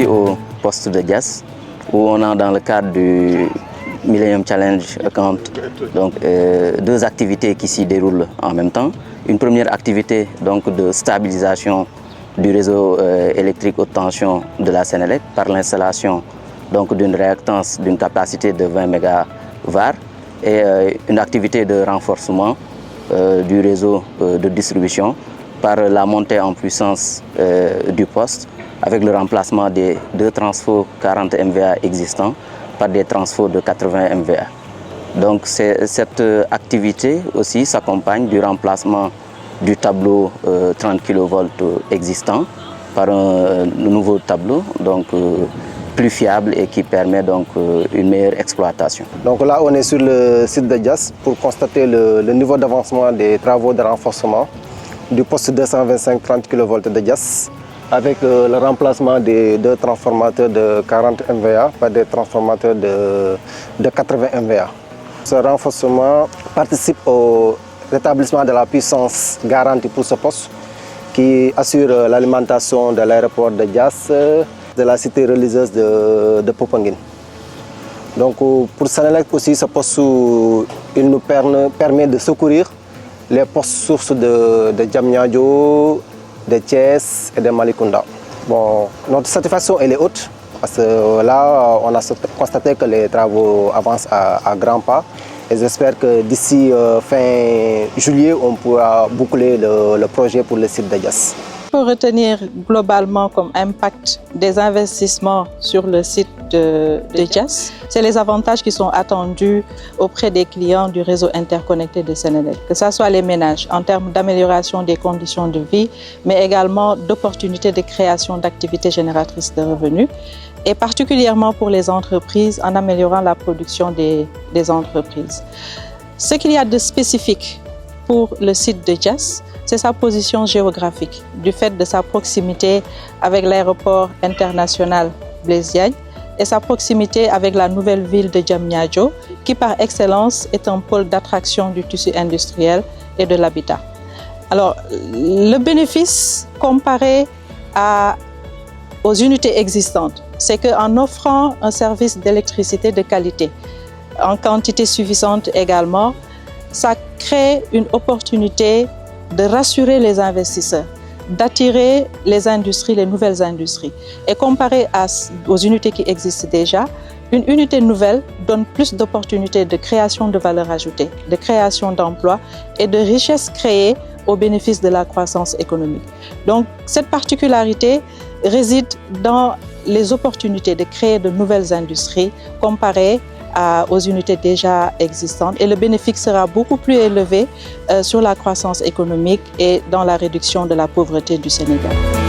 ici au poste de Diass, où on est dans le cadre du Millennium Challenge Account, donc deux activités qui s'y déroulent en même temps. Une première activité donc, de stabilisation du réseau électrique haute tension de la Sénélec par l'installation d'une réactance d'une capacité de 20 MW et une activité de renforcement du réseau de distribution par la montée en puissance du poste avec le remplacement des deux transfos 40 MVA existants par des transfos de 80 MVA. Donc cette activité aussi s'accompagne du remplacement du tableau 30 kV existant par un nouveau tableau plus fiable et qui permet une meilleure exploitation. Donc là on est sur le site de Diass pour constater le niveau d'avancement des travaux de renforcement du poste 225 30 kV de Diass avec le remplacement des deux transformateurs de 40 MVA par des transformateurs de 80 MVA. Ce renforcement participe au rétablissement de la puissance garantie pour ce poste qui assure l'alimentation de l'aéroport de Diass, de la cité religieuse de Popenguine. Donc pour Sénélec aussi, ce poste il nous permet de secourir les postes sources de Diamniadio, de Thiès et de Malicounda. Bon, notre satisfaction elle est haute parce que là on a constaté que les travaux avancent à grands pas et j'espère que d'ici fin juillet on pourra boucler le projet pour le site de Diass. Il faut retenir globalement comme impact des investissements sur le site de Diass. C'est les avantages qui sont attendus auprès des clients du réseau interconnecté de Sénélec, que ce soit les ménages en termes d'amélioration des conditions de vie, mais également d'opportunités de création d'activités génératrices de revenus, et particulièrement pour les entreprises en améliorant la production des entreprises. Ce qu'il y a de spécifique pour le site de Diass, c'est sa position géographique, du fait de sa proximité avec l'aéroport international Blaise Diagne et sa proximité avec la nouvelle ville de Diamniadio, qui par excellence est un pôle d'attraction du tissu industriel et de l'habitat. Alors, le bénéfice comparé aux unités existantes, c'est qu'en offrant un service d'électricité de qualité, en quantité suffisante également, ça crée une opportunité de rassurer les investisseurs, d'attirer les industries, les nouvelles industries. Et comparé aux unités qui existent déjà, une unité nouvelle donne plus d'opportunités de création de valeur ajoutée, de création d'emplois et de richesses créées au bénéfice de la croissance économique. Donc cette particularité réside dans les opportunités de créer de nouvelles industries comparées aux unités déjà existantes et le bénéfice sera beaucoup plus élevé sur la croissance économique et dans la réduction de la pauvreté du Sénégal.